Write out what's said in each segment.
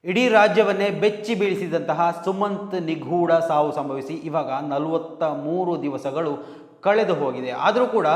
ಇಡೀ ರಾಜ್ಯವನ್ನೇ ಬೆಚ್ಚಿ ಬೀಳಿಸಿದಂತಹ ಸುಮಂತ್ ನಿಗೂಢ ಸಾವು ಸಂಭವಿಸಿ ಇವಾಗ 43 ದಿವಸಗಳು ಕಳೆದು ಹೋಗಿದೆ. ಆದರೂ ಕೂಡ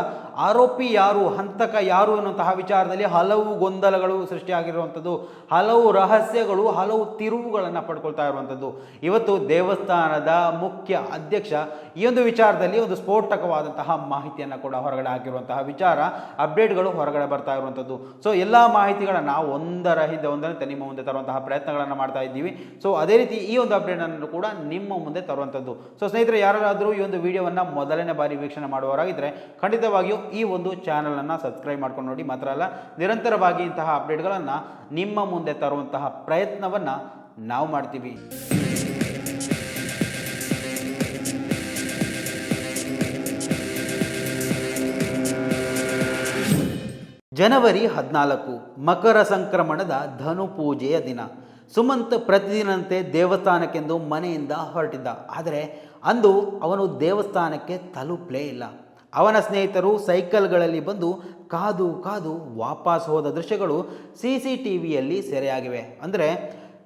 ಆರೋಪಿ ಯಾರು, ಹಂತಕ ಯಾರು ಎನ್ನುವಂತಹ ವಿಚಾರದಲ್ಲಿ ಹಲವು ಗೊಂದಲಗಳು ಸೃಷ್ಟಿಯಾಗಿರುವಂಥದ್ದು, ಹಲವು ರಹಸ್ಯಗಳು, ಹಲವು ತಿರುವುಗಳನ್ನು ಪಡ್ಕೊಳ್ತಾ ಇರುವಂಥದ್ದು. ಇವತ್ತು ದೇವಸ್ಥಾನದ ಮುಖ್ಯ ಅಧ್ಯಕ್ಷ ಈ ಒಂದು ವಿಚಾರದಲ್ಲಿ ಒಂದು ಸ್ಫೋಟಕವಾದಂತಹ ಮಾಹಿತಿಯನ್ನು ಕೂಡ ಹೊರಗಡೆ ಹಾಕಿರುವಂತಹ ವಿಚಾರ, ಅಪ್ಡೇಟ್ಗಳು ಹೊರಗಡೆ ಬರ್ತಾ ಇರುವಂಥದ್ದು. ಸೊ ಎಲ್ಲ ಮಾಹಿತಿಗಳನ್ನು ಒಂದರ ಹಿಂದೆ ಒಂದರಂತೆ ನಿಮ್ಮ ಮುಂದೆ ತರುವಂತಹ ಪ್ರಯತ್ನಗಳನ್ನು ಮಾಡ್ತಾ ಇದ್ದೀವಿ. ಸೊ ಅದೇ ರೀತಿ ಈ ಒಂದು ಅಪ್ಡೇಟನ್ನು ಕೂಡ ನಿಮ್ಮ ಮುಂದೆ ತರುವಂಥದ್ದು. ಸೊ ಸ್ನೇಹಿತರೆ, ಯಾರಾದರೂ ಈ ಒಂದು ವಿಡಿಯೋವನ್ನು ಮೊದಲನೇ ಬಾರಿ ವೀಕ್ಷಣೆ ಮಾಡುವವರಾಗಿದ್ದರೆ ಖಂಡಿತವಾಗಿಯೂ ಈ ಒಂದು ಚಾನಲನ್ನು ಸಬ್ಸ್ಕ್ರೈಬ್ ಮಾಡ್ಕೊಂಡು ನೋಡಿ. ಮಾತ್ರ ಅಲ್ಲ, ನಿರಂತರವಾಗಿ ಇಂತಹ ಅಪ್ಡೇಟ್ಗಳನ್ನು ನಿಮ್ಮ ಮುಂದೆ ತರುವಂತಹ ಪ್ರಯತ್ನವನ್ನು ನಾವು ಮಾಡ್ತೀವಿ. ಜನವರಿ 14 ಮಕರ ಸಂಕ್ರಮಣದ ಧನು ಪೂಜೆಯ ದಿನ. ಸುಮಂತ್ ಪ್ರತಿದಿನಂತೆ ದೇವಸ್ಥಾನಕ್ಕೆಂದು ಮನೆಯಿಂದ ಹೊರಟಿದ್ದ. ಆದರೆ ಅಂದು ಅವನು ದೇವಸ್ಥಾನಕ್ಕೆ ತಲುಪಲೇ ಇಲ್ಲ. ಅವನ ಸ್ನೇಹಿತರು ಸೈಕಲ್ಗಳಲ್ಲಿ ಬಂದು ಕಾದು ಕಾದು ವಾಪಸ್ ಹೋದ ದೃಶ್ಯಗಳು CCTVಯಲ್ಲಿ ಸೆರೆಯಾಗಿವೆ. ಅಂದರೆ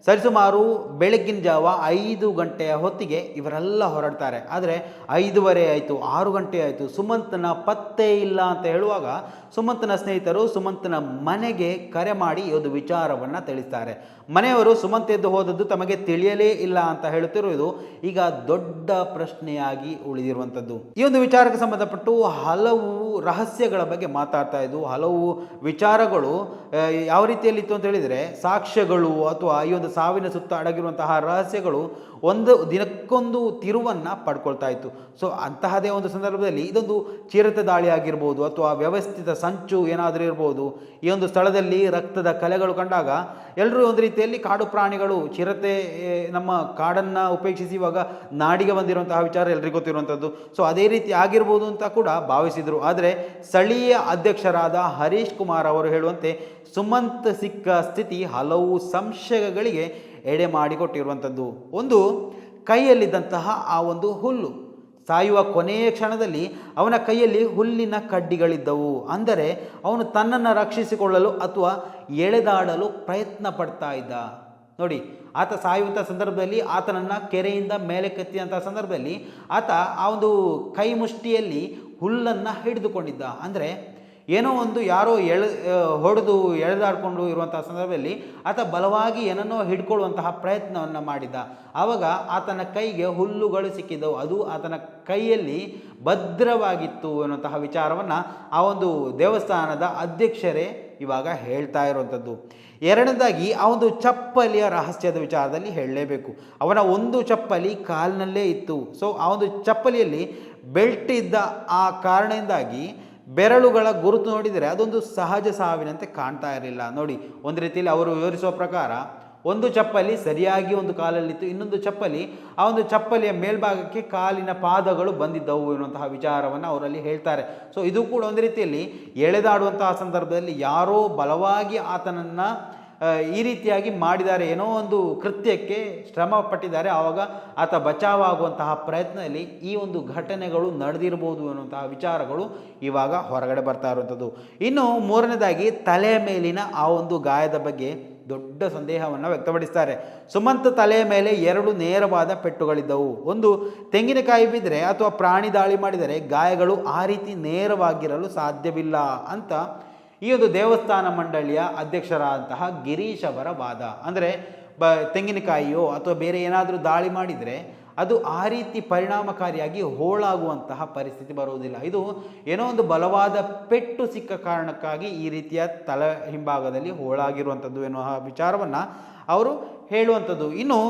ಸರಿಸುಮಾರು ಬೆಳಗ್ಗಿನ ಜಾವ 5 ಗಂಟೆಯ ಹೊತ್ತಿಗೆ ಇವರೆಲ್ಲ ಹೊರಡ್ತಾರೆ. ಆದರೆ 5:15 ಆಯಿತು, 6 ಗಂಟೆ ಆಯಿತು, ಸುಮಂತನ ಪತ್ತೆ ಇಲ್ಲ ಅಂತ ಹೇಳುವಾಗ ಸುಮಂತನ ಸ್ನೇಹಿತರು ಸುಮಂತನ ಮನೆಗೆ ಕರೆ ಮಾಡಿ ಈ ಒಂದು ವಿಚಾರವನ್ನು ತಿಳಿಸ್ತಾರೆ. ಮನೆಯವರು ಸುಮಂತ್ ಎದ್ದು ಹೋದದ್ದು ತಮಗೆ ತಿಳಿಯಲೇ ಇಲ್ಲ ಅಂತ ಹೇಳುತ್ತಿರುವುದು ಈಗ ದೊಡ್ಡ ಪ್ರಶ್ನೆಯಾಗಿ ಉಳಿದಿರುವಂಥದ್ದು. ಈ ಒಂದು ವಿಚಾರಕ್ಕೆ ಸಂಬಂಧಪಟ್ಟು ಹಲವು ರಹಸ್ಯಗಳ ಬಗ್ಗೆ ಮಾತಾಡ್ತಾ ಇದ್ದು, ಹಲವು ವಿಚಾರಗಳು ಯಾವ ರೀತಿಯಲ್ಲಿತ್ತು ಅಂತ ಹೇಳಿದರೆ, ಸಾಕ್ಷ್ಯಗಳು ಅಥವಾ ಈ ಒಂದು ಸಾವಿನ ಸುತ್ತ ಅಡಗಿರುವಂತಹ ರಹಸ್ಯಗಳು ಒಂದು ದಿನಕ್ಕೊಂದು ತಿರುವನ್ನು ಪಡ್ಕೊಳ್ತಾ ಇತ್ತು. ಸೊ ಅಂತಹದೇ ಒಂದು ಸಂದರ್ಭದಲ್ಲಿ ಇದೊಂದು ಚಿರತೆ ದಾಳಿ ಆಗಿರ್ಬೋದು ಅಥವಾ ವ್ಯವಸ್ಥಿತ ಸಂಚು ಏನಾದರೂ ಇರ್ಬೋದು. ಈ ಒಂದು ಸ್ಥಳದಲ್ಲಿ ರಕ್ತದ ಕಲೆಗಳು ಕಂಡಾಗ ಎಲ್ಲರೂ ಒಂದು ರೀತಿಯಲ್ಲಿ ಕಾಡು ಪ್ರಾಣಿಗಳು, ಚಿರತೆ ನಮ್ಮ ಕಾಡನ್ನು ಉಪೇಕ್ಷಿಸಿ ಇವಾಗ ನಾಡಿಗೆ ಬಂದಿರುವಂತಹ ವಿಚಾರ ಎಲ್ರಿಗೂ ಗೊತ್ತಿರುವಂಥದ್ದು. ಸೊ ಅದೇ ರೀತಿ ಆಗಿರ್ಬೋದು ಅಂತ ಕೂಡ ಭಾವಿಸಿದರು. ಆದರೆ ಸ್ಥಳೀಯ ಅಧ್ಯಕ್ಷರಾದ ಹರೀಶ್ ಕುಮಾರ್ ಅವರು ಹೇಳುವಂತೆ ಸುಮಂತ್ ಸಿಕ್ಕ ಸ್ಥಿತಿ ಹಲವು ಸಂಶಯಗಳಿಗೆ ಎಡೆ ಮಾಡಿಕೊಟ್ಟಿರುವಂಥದ್ದು. ಒಂದು, ಕೈಯಲ್ಲಿದ್ದಂತಹ ಆ ಒಂದು ಹುಲ್ಲು. ಸಾಯುವ ಕೊನೆಯ ಕ್ಷಣದಲ್ಲಿ ಅವನ ಕೈಯಲ್ಲಿ ಹುಲ್ಲಿನ ಕಡ್ಡಿಗಳಿದ್ದವು. ಅಂದರೆ ಅವನು ತನ್ನನ್ನು ರಕ್ಷಿಸಿಕೊಳ್ಳಲು ಅಥವಾ ಎಳೆದಾಡಲು ಪ್ರಯತ್ನ ಪಡ್ತಾ ಇದ್ದ. ನೋಡಿ, ಆತ ಸಾಯುವಂಥ ಸಂದರ್ಭದಲ್ಲಿ ಆತನನ್ನು ಕೆರೆಯಿಂದ ಮೇಲೆ ಕೆತ್ತಿದಂಥ ಸಂದರ್ಭದಲ್ಲಿ ಆತ ಆ ಒಂದು ಕೈ ಮುಷ್ಟಿಯಲ್ಲಿ ಹುಲ್ಲನ್ನು ಹಿಡಿದುಕೊಂಡಿದ್ದ. ಅಂದರೆ ಏನೋ ಒಂದು ಯಾರೋ ಹೊಡೆದು ಎಳೆದಾಡಿಕೊಂಡು ಇರುವಂತಹ ಸಂದರ್ಭದಲ್ಲಿ ಆತ ಬಲವಾಗಿ ಏನನ್ನೋ ಹಿಡ್ಕೊಳ್ಳುವಂತಹ ಪ್ರಯತ್ನವನ್ನು ಮಾಡಿದ್ದ. ಆವಾಗ ಆತನ ಕೈಗೆ ಹುಲ್ಲುಗಳು ಸಿಕ್ಕಿದ್ದವು. ಅದು ಆತನ ಕೈಯಲ್ಲಿ ಭದ್ರವಾಗಿತ್ತು ಎನ್ನುವಂತಹ ವಿಚಾರವನ್ನು ಆ ಒಂದು ದೇವಸ್ಥಾನದ ಅಧ್ಯಕ್ಷರೇ ಇವಾಗ ಹೇಳ್ತಾ ಇರುವಂಥದ್ದು. ಎರಡನೇದಾಗಿ ಆ ಒಂದು ಚಪ್ಪಲಿಯ ರಹಸ್ಯದ ವಿಚಾರದಲ್ಲಿ ಹೇಳಲೇಬೇಕು. ಅವನ ಒಂದು ಚಪ್ಪಲಿ ಕಾಲಿನಲ್ಲೇ ಇತ್ತು. ಸೊ ಆ ಒಂದು ಚಪ್ಪಲಿಯಲ್ಲಿ ಬೆಲ್ಟ್ ಇದ್ದ ಆ ಕಾರಣದಿಂದಾಗಿ ಬೆರಳುಗಳ ಗುರುತು ನೋಡಿದರೆ ಅದೊಂದು ಸಹಜ ಸಾವಿನಂತೆ ಕಾಣ್ತಾ ಇರಲಿಲ್ಲ. ನೋಡಿ, ಒಂದು ರೀತಿಯಲ್ಲಿ ಅವರು ವಿವರಿಸುವ ಪ್ರಕಾರ ಒಂದು ಚಪ್ಪಲಿ ಸರಿಯಾಗಿ ಒಂದು ಕಾಲಲ್ಲಿತ್ತು, ಇನ್ನೊಂದು ಚಪ್ಪಲಿ ಆ ಒಂದು ಚಪ್ಪಲಿಯ ಮೇಲ್ಭಾಗಕ್ಕೆ ಕಾಲಿನ ಪಾದಗಳು ಬಂದಿದ್ದವು ಎನ್ನುವಂತಹ ವಿಚಾರವನ್ನು ಅವರಲ್ಲಿ ಹೇಳ್ತಾರೆ. ಸೊ ಇದು ಕೂಡ ಒಂದು ರೀತಿಯಲ್ಲಿ ಎಳೆದಾಡುವಂತಹ ಸಂದರ್ಭದಲ್ಲಿ ಯಾರೋ ಬಲವಾಗಿ ಆತನನ್ನು ಈ ರೀತಿಯಾಗಿ ಮಾಡಿದ್ದಾರೆ, ಏನೋ ಒಂದು ಕೃತ್ಯಕ್ಕೆ ಶ್ರಮ ಪಟ್ಟಿದ್ದಾರೆ, ಆವಾಗ ಆತ ಬಚಾವಾಗುವಂತಹ ಪ್ರಯತ್ನದಲ್ಲಿ ಈ ಒಂದು ಘಟನೆಗಳು ನಡೆದಿರ್ಬೋದು ಅನ್ನುವಂತಹ ವಿಚಾರಗಳು ಇವಾಗ ಹೊರಗಡೆ ಬರ್ತಾ ಇರುವಂಥದ್ದು. ಇನ್ನು ಮೂರನೇದಾಗಿ ತಲೆಯ ಮೇಲಿನ ಆ ಒಂದು ಗಾಯದ ಬಗ್ಗೆ ದೊಡ್ಡ ಸಂದೇಹವನ್ನು ವ್ಯಕ್ತಪಡಿಸ್ತಾರೆ. ಸುಮಂತ್ ತಲೆಯ ಮೇಲೆ 2 ನೇರವಾದ ಪೆಟ್ಟುಗಳಿದ್ದವು. ಒಂದು, ತೆಂಗಿನಕಾಯಿ ಬಿದ್ದರೆ ಅಥವಾ ಪ್ರಾಣಿ ದಾಳಿ ಮಾಡಿದರೆ ಗಾಯಗಳು ಆ ರೀತಿ ನೇರವಾಗಿರಲು ಸಾಧ್ಯವಿಲ್ಲ ಅಂತ ಈ ಒಂದು ದೇವಸ್ಥಾನ ಮಂಡಳಿಯ ಅಧ್ಯಕ್ಷರಾದಂತಹ ಗಿರೀಶ್ ಅವರ ವಾದ. ಅಂದರೆ ತೆಂಗಿನಕಾಯಿಯೋ ಅಥವಾ ಬೇರೆ ಏನಾದರೂ ದಾಳಿ ಮಾಡಿದರೆ ಅದು ಆ ರೀತಿ ಪರಿಣಾಮಕಾರಿಯಾಗಿ ಹೋಳಾಗುವಂತಹ ಪರಿಸ್ಥಿತಿ ಬರುವುದಿಲ್ಲ. ಇದು ಏನೋ ಒಂದು ಬಲವಾದ ಪೆಟ್ಟು ಸಿಕ್ಕ ಕಾರಣಕ್ಕಾಗಿ ಈ ರೀತಿಯ ತಲೆ ಹಿಂಭಾಗದಲ್ಲಿ ಹೋಳಾಗಿರುವಂಥದ್ದು ಎನ್ನುವ ವಿಚಾರವನ್ನು ಅವರು ಹೇಳುವಂಥದ್ದು. ಇನ್ನು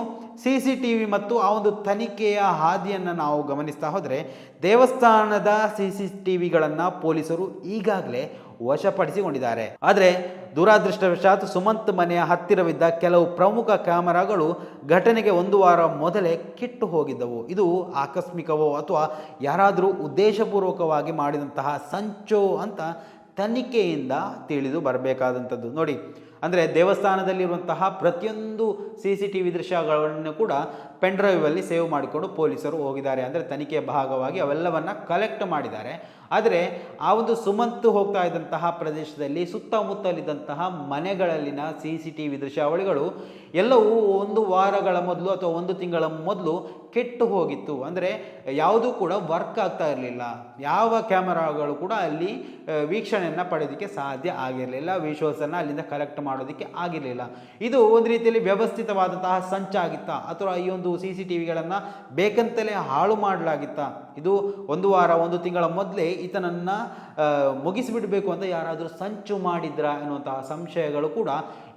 CCTV ಮತ್ತು ಆ ಒಂದು ತನಿಖೆಯ ಹಾದಿಯನ್ನು ನಾವು ಗಮನಿಸ್ತಾ ಹೋದರೆ ದೇವಸ್ಥಾನದ CCTVಗಳನ್ನು ಪೊಲೀಸರು ಈಗಾಗಲೇ ವಶಪಡಿಸಿಕೊಂಡಿದ್ದಾರೆ. ಆದರೆ ದುರಾದೃಷ್ಟವಶಾತ್ ಸುಮಂತ್ ಮನೆಯ ಹತ್ತಿರವಿದ್ದ ಕೆಲವು ಪ್ರಮುಖ ಕ್ಯಾಮೆರಾಗಳು ಘಟನೆಗೆ 1 ವಾರ ಮೊದಲೇ ಕಿಟ್ಟು ಹೋಗಿದ್ದವು. ಇದು ಆಕಸ್ಮಿಕವೋ ಅಥವಾ ಯಾರಾದರೂ ಉದ್ದೇಶಪೂರ್ವಕವಾಗಿ ಮಾಡಿದಂತಹ ಸಂಚೋ ಅಂತ ತನಿಖೆಯಿಂದ ತಿಳಿದು ಬರಬೇಕಾದಂಥದ್ದು. ನೋಡಿ, ಅಂದರೆ ದೇವಸ್ಥಾನದಲ್ಲಿರುವಂತಹ ಪ್ರತಿಯೊಂದು CCTV ದೃಶ್ಯಗಳನ್ನು ಕೂಡ ಪೆನ್ ಡ್ರೈವಲ್ಲಿ ಸೇವ್ ಮಾಡಿಕೊಂಡು ಪೊಲೀಸರು ಹೋಗಿದ್ದಾರೆ. ಅಂದರೆ ತನಿಖೆಯ ಭಾಗವಾಗಿ ಅವೆಲ್ಲವನ್ನು ಕಲೆಕ್ಟ್ ಮಾಡಿದ್ದಾರೆ. ಆದರೆ ಆ ಒಂದು ಸುಮಂತ್ ಹೋಗ್ತಾ ಇದ್ದಂತಹ ಪ್ರದೇಶದಲ್ಲಿ ಸುತ್ತಮುತ್ತಲಿದ್ದಂತಹ ಮನೆಗಳಲ್ಲಿನ CCTV ದೃಶ್ಯಾವಳಿಗಳು ಎಲ್ಲವೂ 1 ವಾರಗಳ ಮೊದಲು ಅಥವಾ 1 ತಿಂಗಳ ಮೊದಲು ಕೆಟ್ಟು ಹೋಗಿತ್ತು. ಅಂದರೆ ಯಾವುದೂ ಕೂಡ ವರ್ಕ್ ಆಗ್ತಾ ಇರಲಿಲ್ಲ. ಯಾವ ಕ್ಯಾಮರಾಗಳು ಕೂಡ ಅಲ್ಲಿ ವೀಕ್ಷಣೆಯನ್ನು ಪಡೆಯೋದಕ್ಕೆ ಸಾಧ್ಯ ಆಗಿರಲಿಲ್ಲ, ವಿಷುವಲ್ಸನ್ನು ಅಲ್ಲಿಂದ ಕಲೆಕ್ಟ್ ಮಾಡೋದಕ್ಕೆ ಆಗಿರಲಿಲ್ಲ. ಇದು ಒಂದು ರೀತಿಯಲ್ಲಿ ವ್ಯವಸ್ಥಿತವಾದಂತಹ ಸಂಚಾಗಿತ್ತಾ ಅಥವಾ ಈ ಒಂದು CCTVಗಳನ್ನು ಬೇಕಂತಲೇ ಹಾಳು ಮಾಡಲಾಗಿತ್ತಾ? ಇದು 1 ವಾರ 1 ತಿಂಗಳ ಮೊದಲೇ ಈತನನ್ನು ಮುಗಿಸಿಬಿಡಬೇಕು ಅಂತ ಯಾರಾದರೂ ಸಂಚು ಮಾಡಿದ್ರಾ ಎನ್ನುವಂತಹ ಸಂಶಯಗಳು ಕೂಡ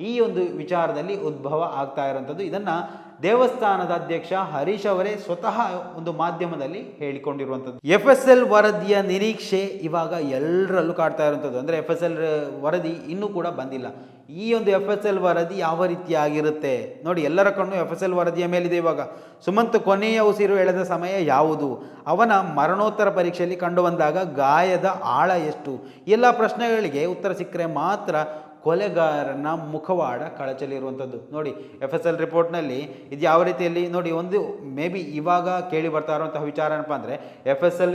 ಈ ಒಂದು ವಿಚಾರದಲ್ಲಿ ಉದ್ಭವ ಆಗ್ತಾ ಇರುವಂಥದ್ದು. ಇದನ್ನು ದೇವಸ್ಥಾನದ ಅಧ್ಯಕ್ಷ ಹರೀಶ್ ಅವರೇ ಸ್ವತಃ ಒಂದು ಮಾಧ್ಯಮದಲ್ಲಿ ಹೇಳಿಕೊಂಡಿರುವಂಥದ್ದು. FSL ವರದಿಯ ನಿರೀಕ್ಷೆ ಇವಾಗ ಎಲ್ಲರಲ್ಲೂ ಕಾಡ್ತಾ ಇರುವಂಥದ್ದು. ಅಂದರೆ FSL ವರದಿ ಇನ್ನೂ ಕೂಡ ಬಂದಿಲ್ಲ. ಈ ಒಂದು FSL ವರದಿ ಯಾವ ರೀತಿಯಾಗಿರುತ್ತೆ ನೋಡಿ, ಎಲ್ಲರ ಕಣ್ಣು FSL ವರದಿಯ ಮೇಲಿದೆ. ಇವಾಗ ಸುಮಂತ್ ಕೊನೆಯ ಉಸಿರು ಎಳೆದ ಸಮಯ ಯಾವುದು, ಅವನ ಮರಣೋತ್ತರ ಪರೀಕ್ಷೆಯಲ್ಲಿ ಕಂಡುಬಂದಾಗ ಗಾಯದ ಆಳ ಎಷ್ಟು, ಎಲ್ಲ ಪ್ರಶ್ನೆಗಳಿಗೆ ಉತ್ತರ ಸಿಕ್ಕರೆ ಮಾತ್ರ ಕೊಲೆಗಾರನ ಮುಖವಾಡ ಕಳಚಲಿರುವಂಥದ್ದು. ನೋಡಿ FSL ರಿಪೋರ್ಟ್ನಲ್ಲಿ ಇದು ಯಾವ ರೀತಿಯಲ್ಲಿ ನೋಡಿ, ಒಂದು ಮೇ ಬಿ ಇವಾಗ ಕೇಳಿ ಬರ್ತಾ ಇರುವಂತಹ ವಿಚಾರ ಏನಪ್ಪ ಅಂದರೆ FSL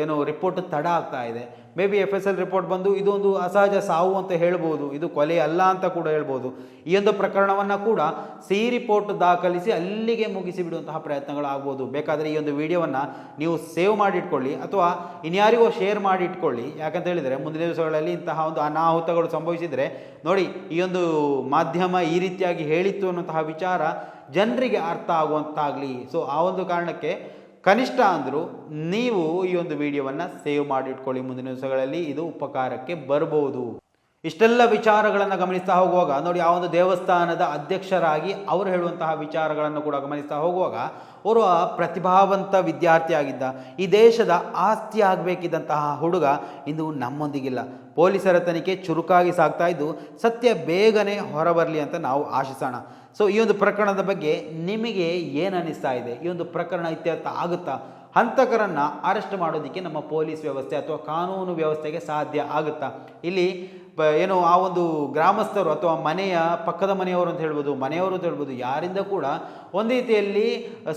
ಏನು ರಿಪೋರ್ಟ್ ತಡ ಆಗ್ತಾ ಇದೆ. ಮೇ ಬಿ FSL ರಿಪೋರ್ಟ್ ಬಂದು ಇದೊಂದು ಅಸಹಜ ಸಾವು ಅಂತ ಹೇಳ್ಬೋದು, ಇದು ಕೊಲೆ ಅಲ್ಲ ಅಂತ ಕೂಡ ಹೇಳ್ಬೋದು. ಈ ಒಂದು ಪ್ರಕರಣವನ್ನು ಕೂಡ C ರಿಪೋರ್ಟ್ ದಾಖಲಿಸಿ ಅಲ್ಲಿಗೆ ಮುಗಿಸಿ ಬಿಡುವಂತಹ ಪ್ರಯತ್ನಗಳಾಗ್ಬೋದು. ಬೇಕಾದರೆ ಈ ಒಂದು ವಿಡಿಯೋವನ್ನು ನೀವು ಸೇವ್ ಮಾಡಿಟ್ಕೊಳ್ಳಿ ಅಥವಾ ಇನ್ಯಾರಿಗೋ ಶೇರ್ ಮಾಡಿ ಇಟ್ಕೊಳ್ಳಿ. ಯಾಕಂತ ಹೇಳಿದರೆ ಮುಂದಿನ ದಿವಸಗಳಲ್ಲಿ ಇಂತಹ ಒಂದು ಅನಾಹುತಗಳು ಸಂಭವಿಸಿದರೆ ನೋಡಿ, ಈ ಒಂದು ಮಾಧ್ಯಮ ಈ ರೀತಿಯಾಗಿ ಹೇಳಿತ್ತು ಅನ್ನುವಂತಹ ವಿಚಾರ ಜನರಿಗೆ ಅರ್ಥ ಆಗುವಂತಾಗಲಿ. ಸೊ ಆ ಒಂದು ಕಾರಣಕ್ಕೆ ಕನಿಷ್ಠ ಅಂದರೂ ನೀವು ಈ ಒಂದು ವಿಡಿಯೋವನ್ನು ಸೇವ್ ಮಾಡಿಟ್ಕೊಳ್ಳಿ. ಮುಂದಿನ ದಿವಸಗಳಲ್ಲಿ ಇದು ಉಪಕಾರಕ್ಕೆ ಬರ್ಬೋದು. ಇಷ್ಟೆಲ್ಲ ವಿಚಾರಗಳನ್ನು ಗಮನಿಸ್ತಾ ಹೋಗುವಾಗ ನೋಡಿ, ಆ ಒಂದು ದೇವಸ್ಥಾನದ ಅಧ್ಯಕ್ಷರಾಗಿ ಅವರು ಹೇಳುವಂತಹ ವಿಚಾರಗಳನ್ನು ಕೂಡ ಗಮನಿಸ್ತಾ ಹೋಗುವಾಗ, ಅವರು ಪ್ರತಿಭಾವಂತ ವಿದ್ಯಾರ್ಥಿ ಆಗಿದ್ದ, ಈ ದೇಶದ ಆಸ್ತಿ ಆಗಬೇಕಿದ್ದಂತಹ ಹುಡುಗ ಇಂದು ನಮ್ಮೊಂದಿಗಿಲ್ಲ. ಪೊಲೀಸರ ತನಿಖೆ ಚುರುಕಾಗಿ ಸಾಗ್ತಾ ಇದ್ದು ಸತ್ಯ ಬೇಗನೆ ಹೊರಬರಲಿ ಅಂತ ನಾವು ಆಶಿಸೋಣ. ಸೊ ಈ ಒಂದು ಪ್ರಕರಣದ ಬಗ್ಗೆ ನಿಮಗೆ ಏನು ಅನ್ನಿಸ್ತಾ ಇದೆ? ಈ ಒಂದು ಪ್ರಕರಣ ಇತ್ಯರ್ಥ ಆಗುತ್ತಾ? ಹಂತಕರನ್ನು ಅರೆಸ್ಟ್ ಮಾಡೋದಕ್ಕೆ ನಮ್ಮ ಪೊಲೀಸ್ ವ್ಯವಸ್ಥೆ ಅಥವಾ ಕಾನೂನು ವ್ಯವಸ್ಥೆಗೆ ಸಾಧ್ಯ ಆಗುತ್ತಾ? ಇಲ್ಲಿ ಏನು ಆ ಒಂದು ಗ್ರಾಮಸ್ಥರು ಅಥವಾ ಮನೆಯ ಪಕ್ಕದ ಮನೆಯವರು ಅಂತ ಹೇಳ್ಬೋದು, ಮನೆಯವರು ಅಂತ ಹೇಳ್ಬೋದು, ಯಾರಿಂದ ಕೂಡ ಒಂದು ರೀತಿಯಲ್ಲಿ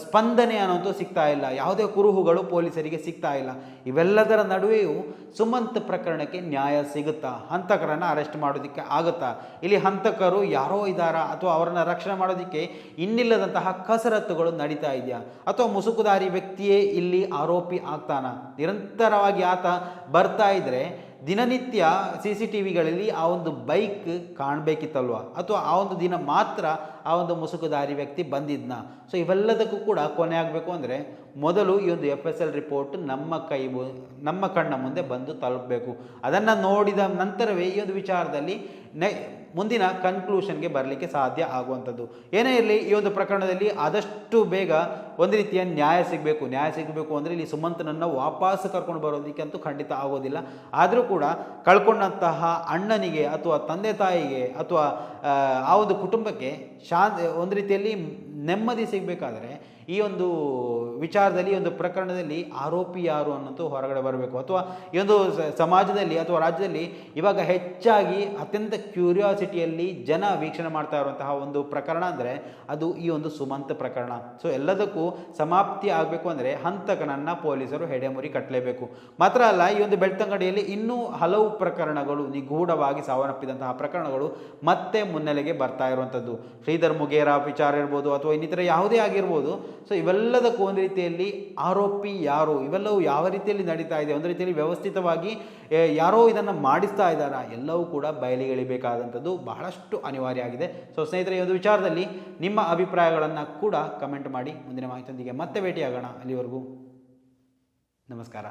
ಸ್ಪಂದನೆ ಅನ್ನೋದು ಸಿಗ್ತಾ ಇಲ್ಲ. ಯಾವುದೇ ಕುರುಹುಗಳು ಪೊಲೀಸರಿಗೆ ಸಿಗ್ತಾ ಇಲ್ಲ. ಇವೆಲ್ಲದರ ನಡುವೆಯೂ ಸುಮಂತ್ ಪ್ರಕರಣಕ್ಕೆ ನ್ಯಾಯ ಸಿಗುತ್ತಾ? ಹಂತಕರನ್ನು ಅರೆಸ್ಟ್ ಮಾಡೋದಕ್ಕೆ ಆಗುತ್ತಾ? ಇಲ್ಲಿ ಹಂತಕರು ಯಾರೋ ಇದ್ದಾರಾ ಅಥವಾ ಅವರನ್ನು ರಕ್ಷಣೆ ಮಾಡೋದಕ್ಕೆ ಇನ್ನಿಲ್ಲದಂತಹ ಕಸರತ್ತುಗಳು ನಡೀತಾ ಇದೆಯಾ? ಅಥವಾ ಮುಸುಕುದಾರಿ ವ್ಯಕ್ತಿಯೇ ಇಲ್ಲಿ ಆರೋಪಿ ಆಗ್ತಾನ? ನಿರಂತರವಾಗಿ ಆತ ಬರ್ತಾ ಇದ್ರೆ ದಿನನಿತ್ಯ CCTVಗಳಲ್ಲಿ ಆ ಒಂದು ಬೈಕ್ ಕಾಣಬೇಕಿತ್ತಲ್ವ? ಅಥವಾ ಆ ಒಂದು ದಿನ ಮಾತ್ರ ಆ ಒಂದು ಮುಸುಕುದಾರಿ ವ್ಯಕ್ತಿ ಬಂದಿದ್ನ? ಸೊ ಇವೆಲ್ಲದಕ್ಕೂ ಕೂಡ ಕೊನೆ ಆಗಬೇಕು ಅಂದರೆ ಮೊದಲು ಈ ಒಂದು FSL ರಿಪೋರ್ಟ್ ನಮ್ಮ ಕಣ್ಣ ಮುಂದೆ ಬಂದು ತಲುಪಬೇಕು. ಅದನ್ನು ನೋಡಿದ ನಂತರವೇ ಈ ಒಂದು ವಿಚಾರದಲ್ಲಿ ಮುಂದಿನ ಕನ್ಕ್ಲೂಷನ್ಗೆ ಬರಲಿಕ್ಕೆ ಸಾಧ್ಯ ಆಗುವಂಥದ್ದು. ಏನೇ ಇರಲಿ, ಈ ಒಂದು ಪ್ರಕರಣದಲ್ಲಿ ಆದಷ್ಟು ಬೇಗ ಒಂದು ರೀತಿಯ ನ್ಯಾಯ ಸಿಗಬೇಕು ಅಂದರೆ ಇಲ್ಲಿ ಸುಮಂತನನ್ನು ವಾಪಸ್ ಕರ್ಕೊಂಡು ಬರೋದಕ್ಕೆ ಅಂತೂ ಖಂಡಿತ ಆಗೋದಿಲ್ಲ. ಆದರೂ ಕೂಡ ಕಳ್ಕೊಂಡಂತಹ ಅಣ್ಣನಿಗೆ ಅಥವಾ ತಂದೆ ತಾಯಿಗೆ ಅಥವಾ ಆ ಒಂದು ಕುಟುಂಬಕ್ಕೆ ಒಂದು ರೀತಿಯಲ್ಲಿ ನೆಮ್ಮದಿ ಸಿಗಬೇಕಾದ್ರೆ ಈ ಒಂದು ವಿಚಾರದಲ್ಲಿ, ಈ ಒಂದು ಪ್ರಕರಣದಲ್ಲಿ ಆರೋಪಿ ಯಾರು ಅನ್ನೋದು ಹೊರಗಡೆ ಬರಬೇಕು. ಅಥವಾ ಈ ಒಂದು ಸಮಾಜದಲ್ಲಿ ಅಥವಾ ರಾಜ್ಯದಲ್ಲಿ ಇವಾಗ ಹೆಚ್ಚಾಗಿ ಅತ್ಯಂತ ಕ್ಯೂರಿಯಾಸಿಟಿಯಲ್ಲಿ ಜನ ವೀಕ್ಷಣೆ ಮಾಡ್ತಾ ಇರುವಂತಹ ಒಂದು ಪ್ರಕರಣ ಅಂದರೆ ಅದು ಈ ಒಂದು ಸುಮಂತ್ ಪ್ರಕರಣ. ಸೊ ಎಲ್ಲದಕ್ಕೂ ಸಮಾಪ್ತಿ ಆಗಬೇಕು ಅಂದರೆ ಹಂತಕನನ್ನು ಪೊಲೀಸರು ಹೆಡೆಮುರಿ ಕಟ್ಟಲೇಬೇಕು. ಮಾತ್ರ ಅಲ್ಲ, ಈ ಒಂದು ಬೆಳ್ತಂಗಡಿಯಲ್ಲಿ ಇನ್ನೂ ಹಲವು ಪ್ರಕರಣಗಳು, ನಿಗೂಢವಾಗಿ ಸಾವನ್ನಪ್ಪಿದಂತಹ ಪ್ರಕರಣಗಳು ಮತ್ತೆ ಮುನ್ನೆಲೆಗೆ ಬರ್ತಾ ಇರುವಂಥದ್ದು. ಶ್ರೀಧರ್ ಮುಗೇರಾ ವಿಚಾರ ಇರ್ಬೋದು ಅಥವಾ ಇನ್ನಿತರ ಯಾವುದೇ ಆಗಿರ್ಬೋದು. ಸೊ ಇವೆಲ್ಲದಕ್ಕೂ ಒಂದು ರೀತಿಯಲ್ಲಿ ಆರೋಪಿ ಯಾರು, ಇವೆಲ್ಲವೂ ಯಾವ ರೀತಿಯಲ್ಲಿ ನಡೀತಾ ಇದೆ, ಒಂದು ರೀತಿಯಲ್ಲಿ ವ್ಯವಸ್ಥಿತವಾಗಿ ಯಾರೋ ಇದನ್ನು ಮಾಡಿಸ್ತಾ ಇದ್ದಾರಾ, ಎಲ್ಲವೂ ಕೂಡ ಬಯಲಿಗೆಳಿಬೇಕಾದಂಥದ್ದು ಬಹಳಷ್ಟು ಅನಿವಾರ್ಯ ಆಗಿದೆ. ಸೊ ಸ್ನೇಹಿತರೆ, ಈ ಒಂದು ವಿಚಾರದಲ್ಲಿ ನಿಮ್ಮ ಅಭಿಪ್ರಾಯಗಳನ್ನು ಕೂಡ ಕಮೆಂಟ್ ಮಾಡಿ. ಮುಂದಿನ ಮಾಹಿತಿಯೊಂದಿಗೆ ಮತ್ತೆ ಭೇಟಿಯಾಗೋಣ. ಅಲ್ಲಿವರೆಗೂ ನಮಸ್ಕಾರ.